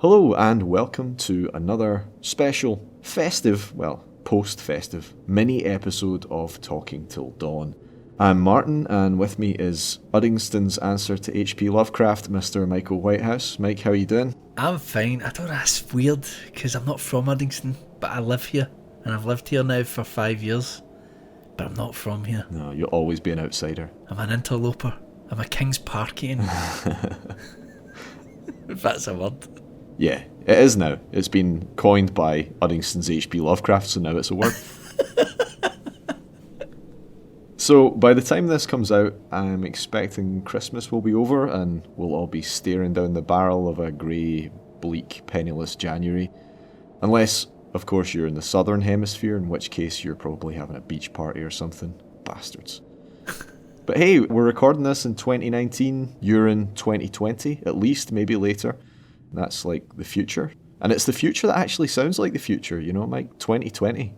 Hello and welcome to another special, post-festive, mini episode of Talking Till Dawn. I'm Martin, and with me is Uddingston's answer to H.P. Lovecraft, Mr. Michael Whitehouse. Mike, how are you doing? I'm fine. I don't know, it's weird, because I'm not from Uddingston, but I live here, and I've lived here now for 5 years, but I'm not from here. No, you'll always be an outsider. I'm an interloper. I'm a King's Parkian. If that's a word. Yeah, it is now. It's been coined by Uddingston's H.P. Lovecraft, so now it's a word. So, by the time this comes out, I'm expecting Christmas will be over and we'll all be staring down the barrel of a grey, bleak, penniless January. Unless, of course, you're in the southern hemisphere, in which case you're probably having a beach party or something. Bastards. But hey, we're recording this in 2019, you're in 2020, at least, maybe later. That's like the future. And it's the future that actually sounds like the future, you know, Mike? 2020.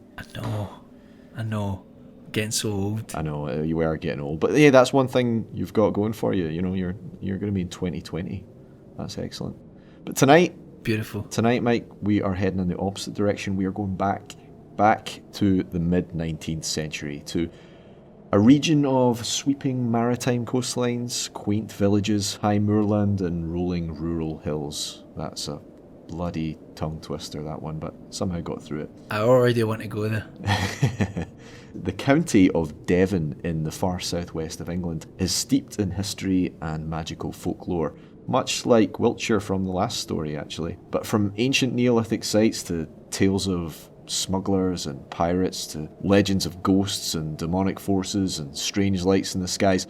I know. Getting so old. I know, you are getting old. But yeah, that's one thing you've got going for you. You know, you're going to be in 2020. That's excellent. But tonight... Beautiful. Tonight, Mike, we are heading in the opposite direction. We are going back to the mid-19th century, to a region of sweeping maritime coastlines, quaint villages, high moorland, and rolling rural hills. That's a bloody tongue twister, that one, but somehow got through it. I already want to go there. The county of Devon in the far southwest of England is steeped in history and magical folklore, much like Wiltshire from the last story, actually. But from ancient Neolithic sites to tales of smugglers and pirates to legends of ghosts and demonic forces and strange lights in the skies,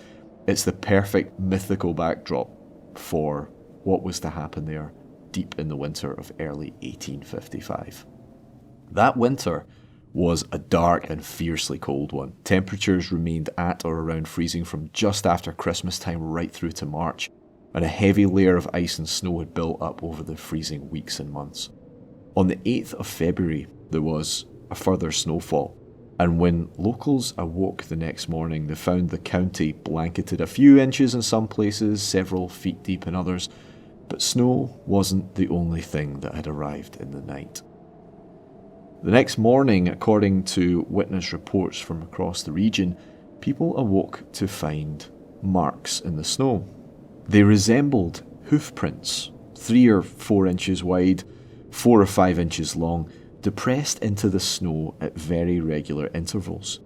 it's the perfect mythical backdrop for what was to happen there deep in the winter of early 1855. That winter was a dark and fiercely cold one. Temperatures remained at or around freezing from just after Christmas time right through to March, and a heavy layer of ice and snow had built up over the freezing weeks and months. On the 8th of February, there was a further snowfall, and when locals awoke the next morning, they found the county blanketed a few inches in some places, several feet deep in others, but snow wasn't the only thing that had arrived in the night. The next morning, according to witness reports from across the region, people awoke to find marks in the snow. They resembled hoof-prints, 3 or 4 inches wide, 4 or 5 inches long, depressed into the snow at very regular intervals.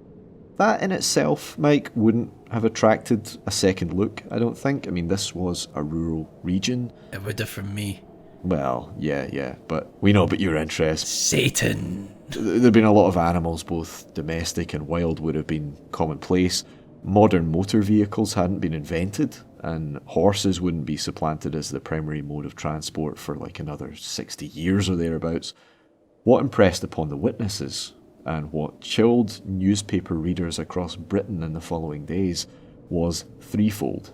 That in itself, Mike, wouldn't have attracted a second look, I don't think. I mean, this was a rural region. It would have from me. Well, yeah, but we know about your interest. Satan. There'd been a lot of animals, both domestic and wild, would have been commonplace. Modern motor vehicles hadn't been invented, and horses wouldn't be supplanted as the primary mode of transport for like another 60 years or thereabouts. What impressed upon the witnesses, and what chilled newspaper readers across Britain in the following days, was threefold.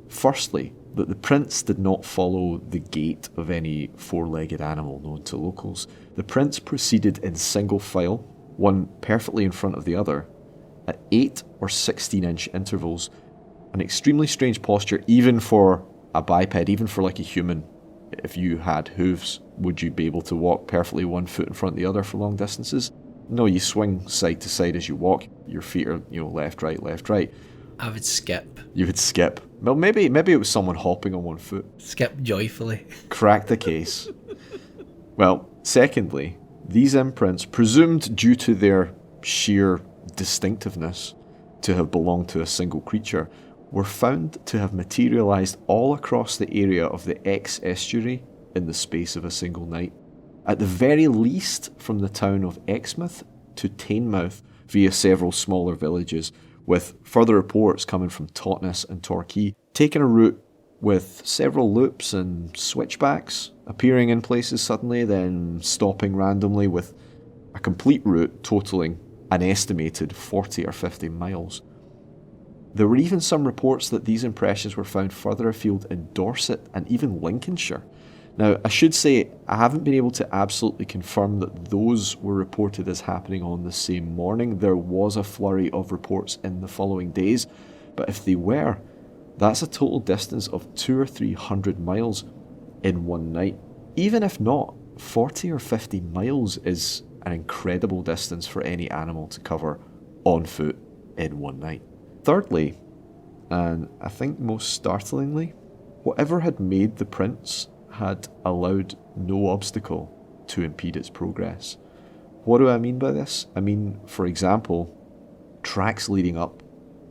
Firstly, that the prints did not follow the gait of any four-legged animal known to locals. The prints proceeded in single file, one perfectly in front of the other, at 8 or 16-inch intervals, an extremely strange posture even for a biped, even for like a human. If you had hooves, would you be able to walk perfectly 1 foot in front of the other for long distances? No, you swing side to side as you walk. Your feet are, left, right. I would skip. You would skip. Well, maybe it was someone hopping on 1 foot. Skip joyfully. Crack the case. Well, secondly, these imprints, presumed due to their sheer distinctiveness to have belonged to a single creature, were found to have materialised all across the area of the Exe estuary in the space of a single night. At the very least, from the town of Exmouth to Teignmouth via several smaller villages, with further reports coming from Totnes and Torquay, taking a route with several loops and switchbacks, appearing in places suddenly, then stopping randomly, with a complete route totalling an estimated 40 or 50 miles. There were even some reports that these impressions were found further afield in Dorset and even Lincolnshire. Now, I should say, I haven't been able to absolutely confirm that those were reported as happening on the same morning. There was a flurry of reports in the following days, but if they were, that's a total distance of 200 or 300 miles in one night. Even if not, 40 or 50 miles is an incredible distance for any animal to cover on foot in one night. Thirdly, and I think most startlingly, whatever had made the prints had allowed no obstacle to impede its progress. What do I mean by this? I mean, for example, tracks leading up,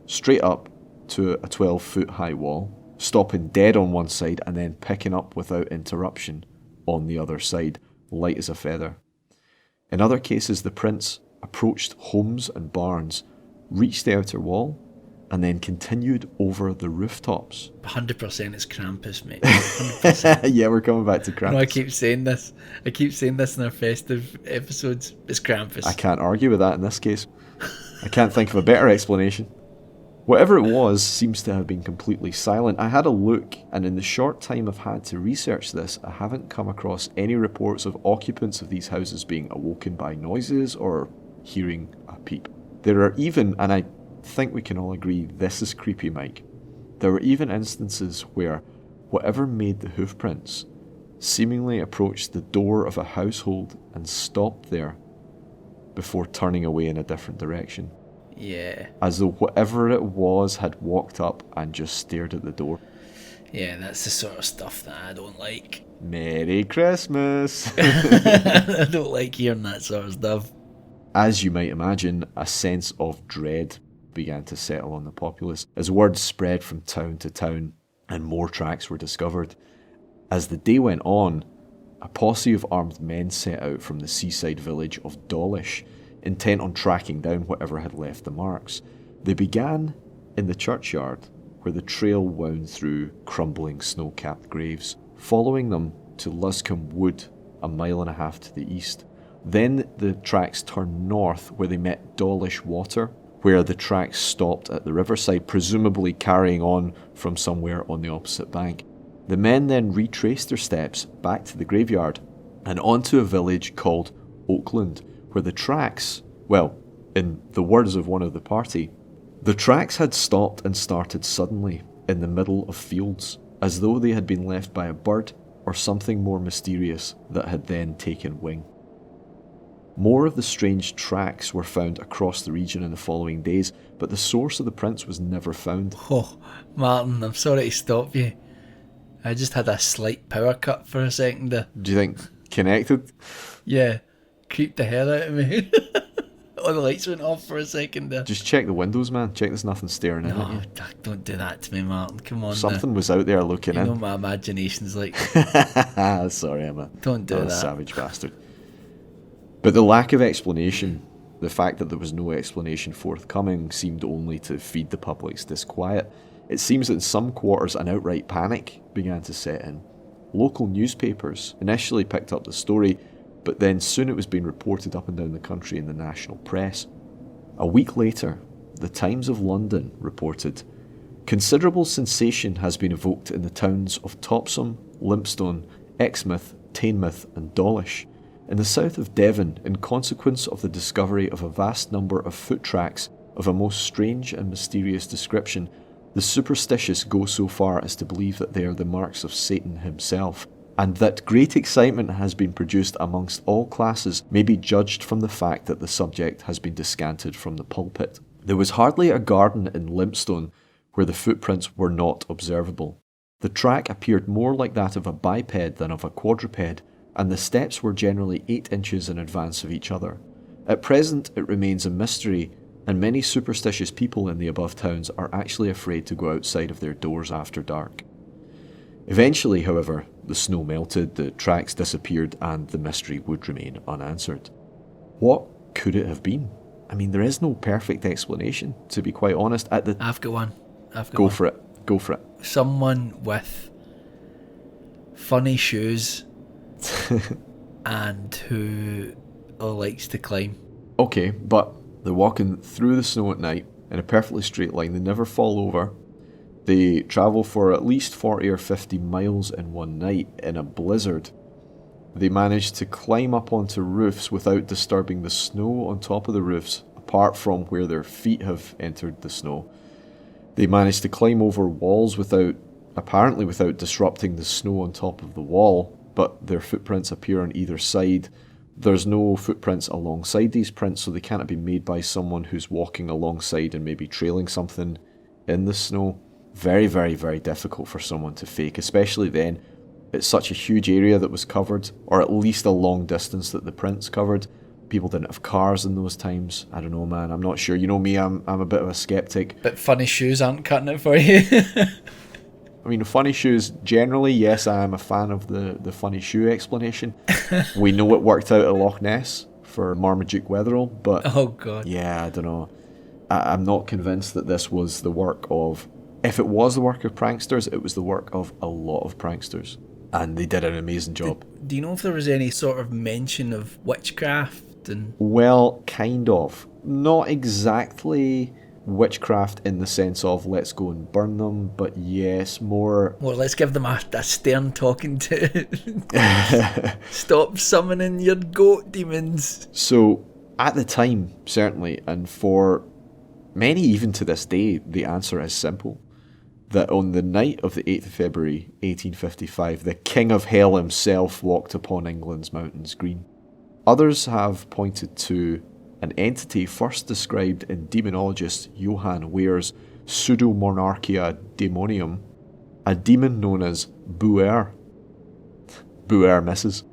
straight up to a 12-foot high wall, stopping dead on one side and then picking up without interruption on the other side, light as a feather. In other cases, the prints approached homes and barns, reached the outer wall, and then continued over the rooftops. 100% it's Krampus, mate. 100%. Yeah, we're coming back to Krampus. No, I keep saying this. I keep saying this in our festive episodes. It's Krampus. I can't argue with that in this case. I can't think of a better explanation. Whatever it was seems to have been completely silent. I had a look, and in the short time I've had to research this, I haven't come across any reports of occupants of these houses being awoken by noises or hearing a peep. There are even, and I think we can all agree this is creepy, Mike, there were even instances where whatever made the hoof prints seemingly approached the door of a household and stopped there before turning away in a different direction. Yeah. As though whatever it was had walked up and just stared at the door. Yeah, that's the sort of stuff that I don't like. Merry Christmas! I don't like hearing that sort of stuff. As you might imagine, a sense of dread began to settle on the populace as word spread from town to town and more tracks were discovered. As the day went on, a posse of armed men set out from the seaside village of Dawlish, intent on tracking down whatever had left the marks. They began in the churchyard, where the trail wound through crumbling snow-capped graves, following them to Luscombe Wood, a mile and a half to the east. Then the tracks turned north, where they met Dawlish Water, where the tracks stopped at the riverside, presumably carrying on from somewhere on the opposite bank. The men then retraced their steps back to the graveyard and onto a village called Oakland, where the tracks, well, in the words of one of the party, the tracks had stopped and started suddenly in the middle of fields, as though they had been left by a bird or something more mysterious that had then taken wing. More of the strange tracks were found across the region in the following days, but the source of the prints was never found. Oh, Martin, I'm sorry to stop you. I just had a slight power cut for a second there. Do you think connected? Yeah, creeped the hell out of me. All the lights went off for a second there. Just check the windows, man. Check there's nothing staring in at you. No, don't do that to me, Martin. Come on. Something was out there looking You in. know what my imagination's like. Sorry, Emma. Don't do that. Savage bastard. But the lack of explanation, the fact that there was no explanation forthcoming, seemed only to feed the public's disquiet. It seems that in some quarters an outright panic began to set in. Local newspapers initially picked up the story, but then soon it was being reported up and down the country in the national press. A week later, the Times of London reported, "Considerable sensation has been evoked in the towns of Topsham, Lympstone, Exmouth, Teignmouth and Dawlish, in the south of Devon, in consequence of the discovery of a vast number of foot tracks of a most strange and mysterious description. The superstitious go so far as to believe that they are the marks of Satan himself, and that great excitement has been produced amongst all classes may be judged from the fact that the subject has been descanted from the pulpit. There was hardly a garden in Lympstone where the footprints were not observable. The track appeared more like that of a biped than of a quadruped, and the steps were generally 8 inches in advance of each other. At present it remains a mystery, and many superstitious people in the above towns are actually afraid to go outside of their doors after dark." Eventually, however, the snow melted, the tracks disappeared, and the mystery would remain unanswered. What could it have been? I mean, there is no perfect explanation, to be quite honest. I've got one. Go for it. Someone with funny shoes and who likes to climb. Okay, but they're walking through the snow at night in a perfectly straight line. They never fall over. They travel for at least 40 or 50 miles in one night in a blizzard. They manage to climb up onto roofs without disturbing the snow on top of the roofs, apart from where their feet have entered the snow. They manage to climb over walls apparently without disrupting the snow on top of the wall, but their footprints appear on either side. There's no footprints alongside these prints, so they can't have been made by someone who's walking alongside and maybe trailing something in the snow. Very, very, very difficult for someone to fake, especially then. It's such a huge area that was covered, or at least a long distance that the prints covered. People didn't have cars in those times. I don't know, man. I'm not sure. You know me, I'm a bit of a skeptic. But funny shoes aren't cutting it for you. I mean, funny shoes, generally, yes, I am a fan of the funny shoe explanation. We know it worked out at Loch Ness for Marmaduke Wetherell, but... Oh, God. Yeah, I don't know. I'm not convinced that this was the work of... If it was the work of pranksters, it was the work of a lot of pranksters. And they did an amazing job. Do you know if there was any sort of mention of witchcraft? Well, kind of. Not exactly witchcraft in the sense of let's go and burn them, but yes, more... Well, let's give them a stern talking to. Stop summoning your goat demons. So, at the time, certainly, and for many even to this day, the answer is simple. That on the night of the 8th of February 1855, the King of Hell himself walked upon England's mountains green. Others have pointed to an entity first described in demonologist Johann Weir's Pseudomonarchia Daemonium, a demon known as Buer. Buer misses.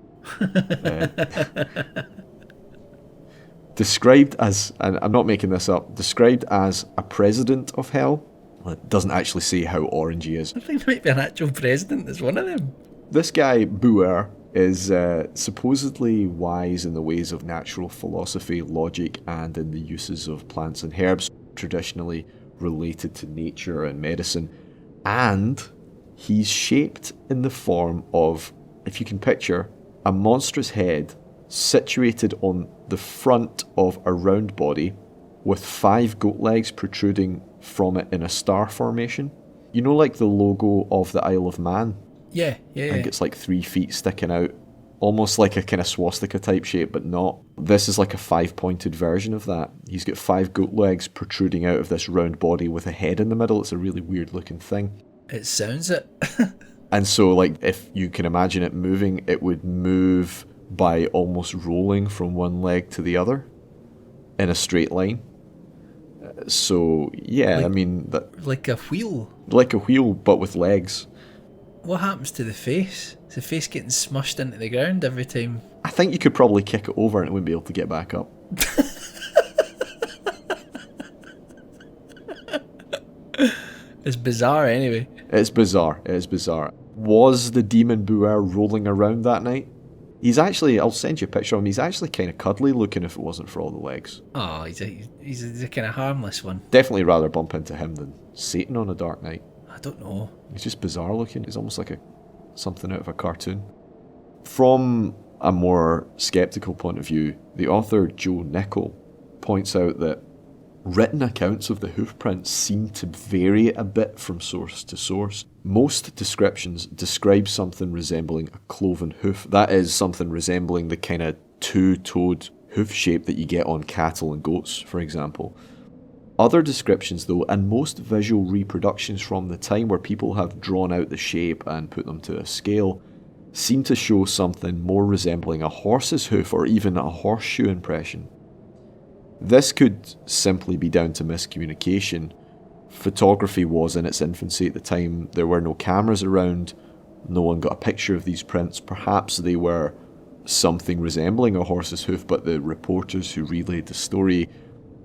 Described as, and I'm not making this up, described as a president of hell. Well, it doesn't actually say how orange he is. I think there might be an actual president as one of them. This guy, Buer, is supposedly wise in the ways of natural philosophy, logic, and in the uses of plants and herbs, traditionally related to nature and medicine. And he's shaped in the form of, if you can picture, a monstrous head situated on the front of a round body with 5 goat legs protruding from it in a star formation. You know, like the logo of the Isle of Man? Yeah. I think it's like 3 feet sticking out, almost like a kind of swastika type shape, but not. This is like a 5-pointed version of that. He's got 5 goat legs protruding out of this round body with a head in the middle. It's a really weird looking thing. It sounds it. And so, like, if you can imagine it moving, it would move by almost rolling from one leg to the other in a straight line. So, yeah, I mean... Like a wheel? Like a wheel, but with legs. What happens to the face? Is the face getting smushed into the ground every time? I think you could probably kick it over and it wouldn't be able to get back up. It's bizarre anyway. It's bizarre. It is bizarre. Was the demon Buer rolling around that night? He's actually, I'll send you a picture of him, he's actually kind of cuddly looking if it wasn't for all the legs. Oh, he's a kind of harmless one. Definitely rather bump into him than Satan on a dark night. I don't know. He's just bizarre looking. He's almost like something out of a cartoon. From a more sceptical point of view, the author Joe Nichol points out that written accounts of the hoof prints seem to vary a bit from source to source. Most descriptions describe something resembling a cloven hoof. That is, something resembling the kind of two-toed hoof shape that you get on cattle and goats, for example. Other descriptions, though, and most visual reproductions from the time where people have drawn out the shape and put them to a scale, seem to show something more resembling a horse's hoof or even a horseshoe impression. This could simply be down to miscommunication. Photography was in its infancy at the time. There were no cameras around. No one got a picture of these prints. Perhaps they were something resembling a horse's hoof, but the reporters who relayed the story,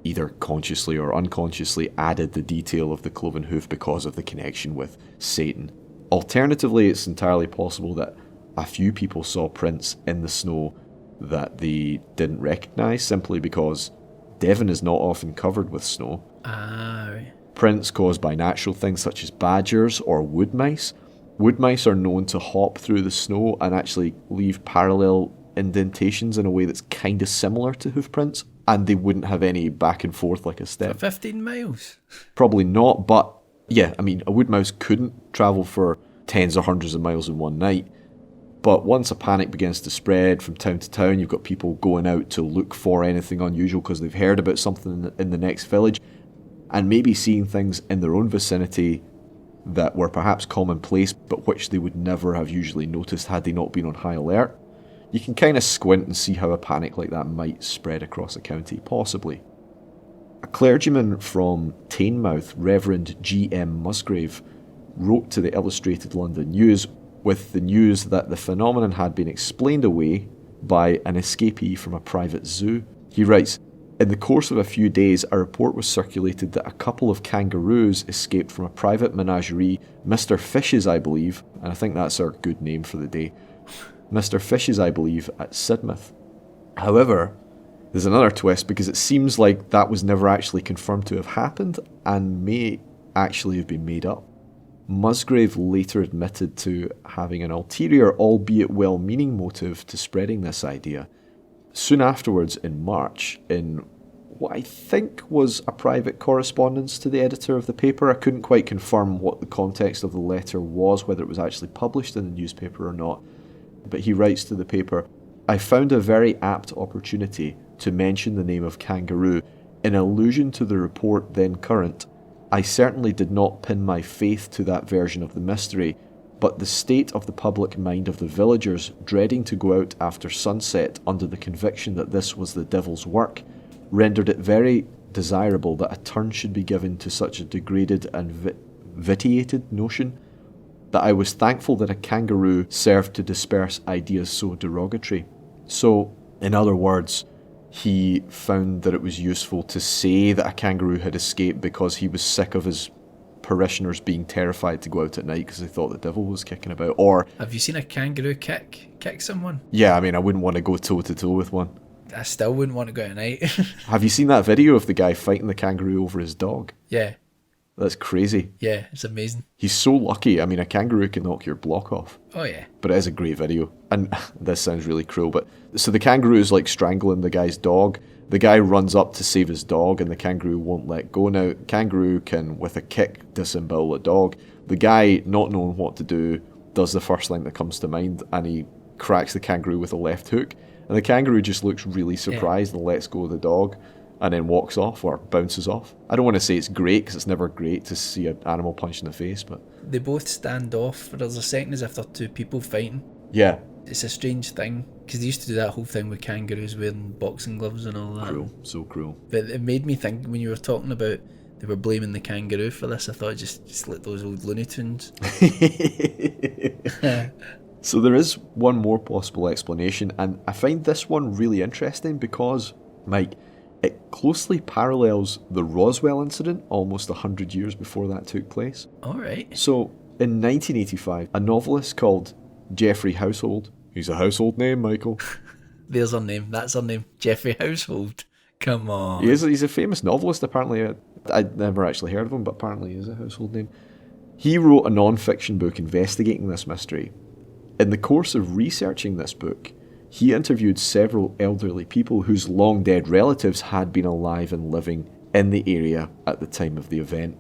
either consciously or unconsciously, added the detail of the cloven hoof because of the connection with Satan. Alternatively, it's entirely possible that a few people saw prints in the snow that they didn't recognise simply because Devon is not often covered with snow. Right. Prints caused by natural things such as badgers or wood mice. Wood mice are known to hop through the snow and actually leave parallel indentations in a way that's kind of similar to hoof prints, and they wouldn't have any back and forth like a step. For 15 miles? Probably not, but yeah, I mean, a wood mouse couldn't travel for tens or hundreds of miles in one night. But once a panic begins to spread from town to town, you've got people going out to look for anything unusual because they've heard about something in the next village, and maybe seeing things in their own vicinity that were perhaps commonplace, but which they would never have usually noticed had they not been on high alert. You can kind of squint and see how a panic like that might spread across a county, possibly. A clergyman from Teignmouth, Reverend G.M. Musgrave, wrote to the Illustrated London News with the news that the phenomenon had been explained away by an escapee from a private zoo. He writes, "In the course of a few days, a report was circulated that a couple of kangaroos escaped from a private menagerie, Mr. Fish's, I believe," and I think that's our good name for the day, Mr. Fish's, I believe, at Sidmouth. However, there's another twist, because it seems like that was never actually confirmed to have happened and may actually have been made up. Musgrave later admitted to having an ulterior, albeit well-meaning motive to spreading this idea. Soon afterwards, in March, in what I think was a private correspondence to the editor of the paper, I couldn't quite confirm what the context of the letter was, whether it was actually published in the newspaper or not, but he writes to the paper, "I found a very apt opportunity to mention the name of kangaroo in allusion to the report then current. I certainly did not pin my faith to that version of the mystery, but the state of the public mind of the villagers, dreading to go out after sunset under the conviction that this was the devil's work, rendered it very desirable that a turn should be given to such a degraded and vitiated notion, that I was thankful that a kangaroo served to disperse ideas so derogatory." So, in other words, he found that it was useful to say that a kangaroo had escaped because he was sick of his parishioners being terrified to go out at night because they thought the devil was kicking about. Or, have you seen a kangaroo kick someone? Yeah, I mean, I wouldn't want to go toe-to-toe with one. I still wouldn't want to go out at night. Have you seen that video of the guy fighting the kangaroo over his dog? Yeah. That's crazy. Yeah, it's amazing. He's so lucky. I mean, a kangaroo can knock your block off. Oh, yeah. But it is a great video. And this sounds really cruel, but... So the kangaroo is like strangling the guy's dog. The guy runs up to save his dog and the kangaroo won't let go. Now, kangaroo can, with a kick, disembowel a dog. The guy, not knowing what to do, does the first thing that comes to mind and he cracks the kangaroo with a left hook. And the kangaroo just looks really surprised and lets go of the dog and then walks off or bounces off. I don't want to say it's great because it's never great to see an animal punch in the face, but... They both stand off for a second as if they're two people fighting. Yeah. It's a strange thing because they used to do that whole thing with kangaroos wearing boxing gloves and all that. Cruel, so cruel. But it made me think when you were talking about they were blaming the kangaroo for this, I thought just like those old Looney Tunes. So there is one more possible explanation, and I find this one really interesting because, Mike, it closely parallels the Roswell incident almost 100 years before that took place. Alright. So, in 1985, a novelist called Geoffrey Household, he's a household name, Michael. There's our name, that's our name, Geoffrey Household. Come on. He's a famous novelist, apparently. I'd never actually heard of him, but apparently he is a household name. He wrote a non-fiction book investigating this mystery. In the course of researching this book, he interviewed several elderly people whose long-dead relatives had been alive and living in the area at the time of the event.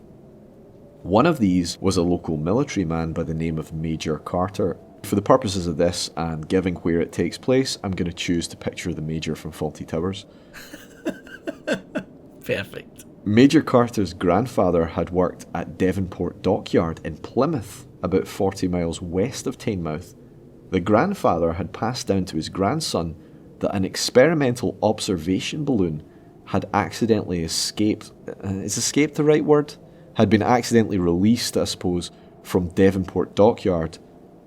One of these was a local military man by the name of Major Carter. For the purposes of this, and given where it takes place, I'm going to choose to picture the Major from Fawlty Towers. Perfect. Major Carter's grandfather had worked at Devonport Dockyard in Plymouth, about 40 miles west of Teignmouth. The grandfather had passed down to his grandson that an experimental observation balloon had accidentally escaped. Is escaped the right word? Had been accidentally released, I suppose, from Devonport Dockyard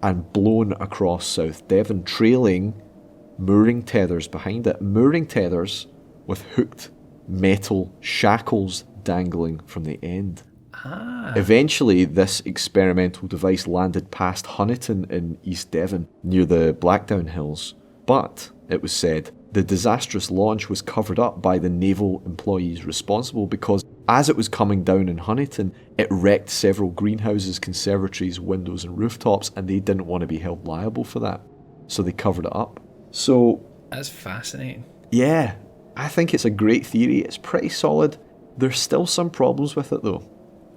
and blown across South Devon, trailing mooring tethers behind it. Mooring tethers with hooked metal shackles dangling from the end. Eventually, this experimental device landed past Honiton in East Devon, near the Blackdown Hills. But, it was said, the disastrous launch was covered up by the naval employees responsible because as it was coming down in Honiton, it wrecked several greenhouses, conservatories, windows and rooftops, and they didn't want to be held liable for that. So they covered it up. So... That's fascinating. Yeah, I think it's a great theory. It's pretty solid. There's still some problems with it though.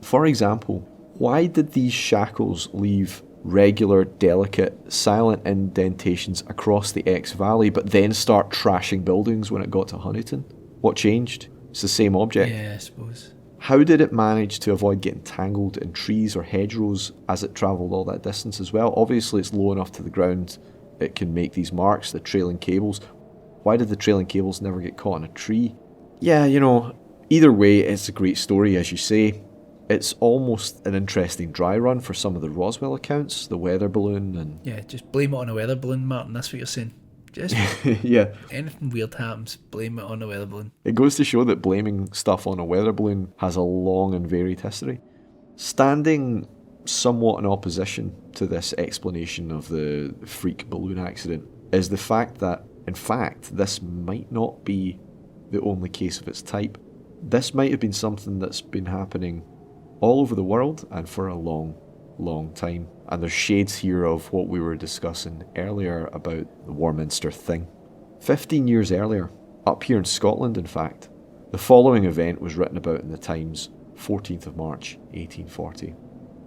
For example, why did these shackles leave regular, delicate, silent indentations across the Exe Valley but then start trashing buildings when it got to Honiton? What changed? It's the same object. Yeah, I suppose. How did it manage to avoid getting tangled in trees or hedgerows as it travelled all that distance as well? Obviously it's low enough to the ground, it can make these marks, the trailing cables. Why did the trailing cables never get caught in a tree? Yeah, either way, it's a great story, as you say. It's almost an interesting dry run for some of the Roswell accounts, the weather balloon and... Yeah, just blame it on a weather balloon, Martin, that's what you're saying. Just yeah. anything weird happens, blame it on a weather balloon. It goes to show that blaming stuff on a weather balloon has a long and varied history. Standing somewhat in opposition to this explanation of the freak balloon accident is the fact that, in fact, this might not be the only case of its type. This might have been something that's been happening all over the world and for a long, long time. And there's shades here of what we were discussing earlier about the Warminster thing. 15 years earlier, up here in Scotland in fact, the following event was written about in the Times, 14th of March 1840.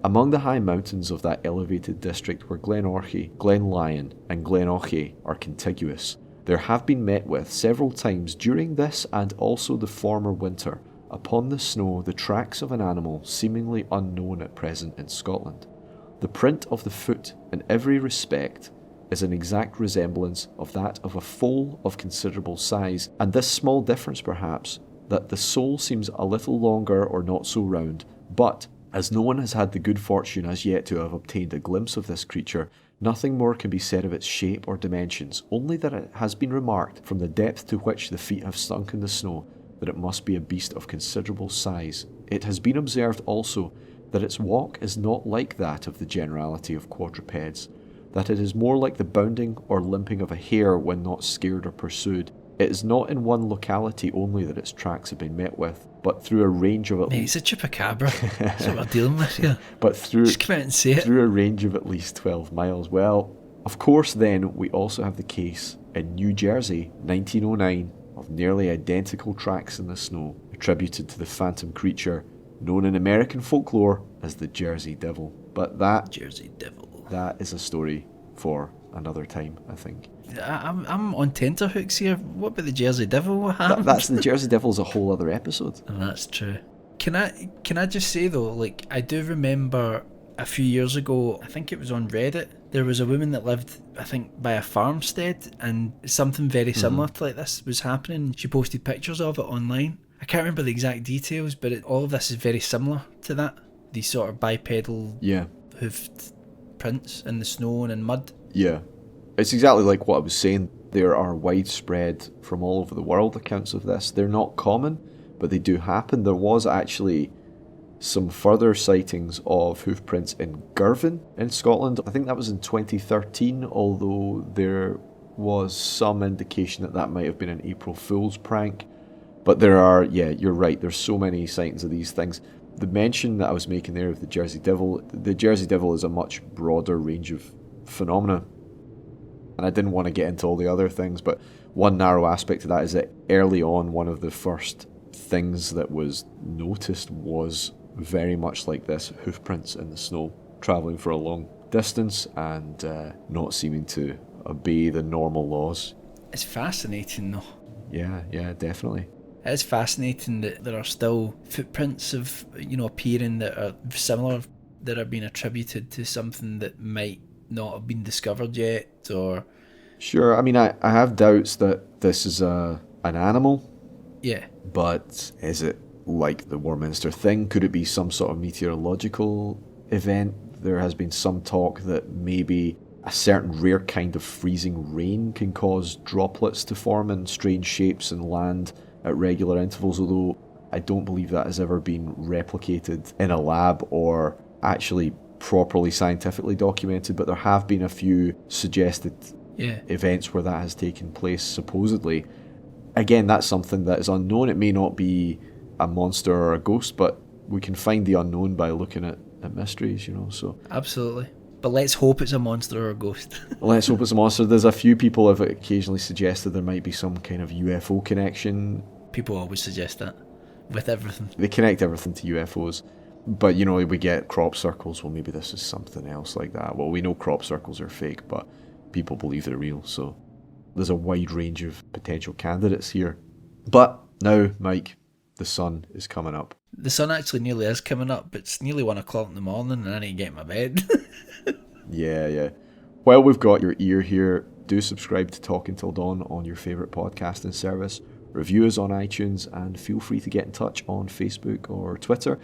Among the high mountains of that elevated district where Glen Orchy, Glen Lyon and Glen Ochey are contiguous, there have been met with several times during this and also the former winter upon the snow the tracks of an animal seemingly unknown at present in Scotland. The print of the foot in every respect is an exact resemblance of that of a foal of considerable size, and this small difference perhaps, that the sole seems a little longer or not so round, but, as no one has had the good fortune as yet to have obtained a glimpse of this creature, nothing more can be said of its shape or dimensions, only that it has been remarked, from the depth to which the feet have sunk in the snow, that it must be a beast of considerable size. It has been observed also that its walk is not like that of the generality of quadrupeds, that it is more like the bounding or limping of a hare when not scared or pursued. It is not in one locality only that its tracks have been met with, but through a range of... Mate, it's a chupacabra. That's what we're dealing with here. But just come out and say it. Through a range of at least 12 miles. Well, of course then, we also have the case in New Jersey, 1909, of nearly identical tracks in the snow, attributed to the phantom creature known in American folklore as the Jersey Devil. But that... Jersey Devil. That is a story for another time, I think. I'm on tenterhooks here. What about the Jersey Devil? What happened? That's the Jersey Devil's a whole other episode. And that's true. Can I just say though, like, I do remember a few years ago, I think it was on Reddit, there was a woman that lived, I think, by a farmstead, and something very similar to like this was happening. She posted pictures of it online. I can't remember the exact details, but all of this is very similar to that. These sort of bipedal, hoofed prints in the snow and in mud. Yeah. It's exactly like what I was saying. There are widespread from all over the world accounts of this. They're not common, but they do happen. There was actually some further sightings of hoof prints in Girvan in Scotland. I think that was in 2013, although there was some indication that that might have been an April Fool's prank. But there are, you're right, there's so many sightings of these things. The mention that I was making there of the Jersey Devil is a much broader range of phenomena. And I didn't want to get into all the other things, but one narrow aspect of that is that early on, one of the first things that was noticed was very much like this, hoof prints in the snow, travelling for a long distance and not seeming to obey the normal laws. It's fascinating though. Yeah, definitely. It is fascinating that there are still footprints of, appearing that are similar, that are being attributed to something that might not have been discovered yet, or... Sure, I mean, I have doubts that this is an animal. Yeah. But is it like the Warminster thing? Could it be some sort of meteorological event? There has been some talk that maybe a certain rare kind of freezing rain can cause droplets to form in strange shapes and land at regular intervals, although I don't believe that has ever been replicated in a lab or actually properly scientifically documented, but there have been a few suggested events where that has taken place, supposedly. Again, that's something that is unknown. It may not be a monster or a ghost, but we can find the unknown by looking at mysteries, so... Absolutely. But let's hope it's a monster or a ghost. Let's hope it's a monster. There's a few people have occasionally suggested there might be some kind of UFO connection. People always suggest that, with everything. They connect everything to UFOs. But, we get crop circles. Well, maybe this is something else like that. Well, we know crop circles are fake, but people believe they're real, so there's a wide range of potential candidates here. But now, Mike, the sun is coming up. The sun actually nearly is coming up, but it's nearly 1 o'clock in the morning and I need to get in my bed. Yeah, yeah. While we've got your ear here, do subscribe to Talking Till Dawn on your favourite podcasting service, review us on iTunes, and feel free to get in touch on Facebook or Twitter.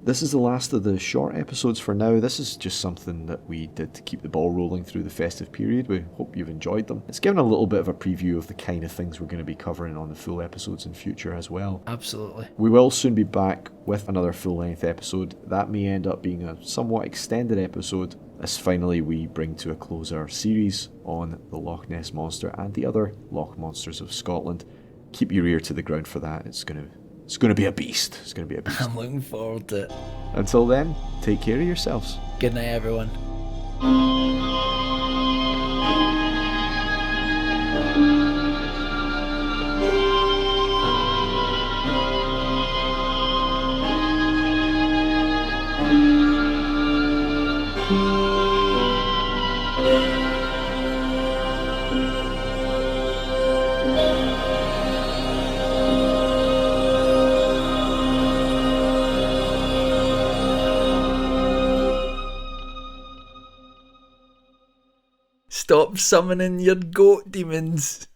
This is the last of the short episodes for now. This is just something that we did to keep the ball rolling through the festive period. We hope you've enjoyed them. It's given a little bit of a preview of the kind of things we're going to be covering on the full episodes in future as well. Absolutely. We will soon be back with another full-length episode. That may end up being a somewhat extended episode, as finally we bring to a close our series on the Loch Ness Monster and the other Loch Monsters of Scotland. Keep your ear to the ground for that. It's going to be a beast. It's going to be a beast. I'm looking forward to it. Until then, take care of yourselves. Good night, everyone. Stop summoning your goat demons.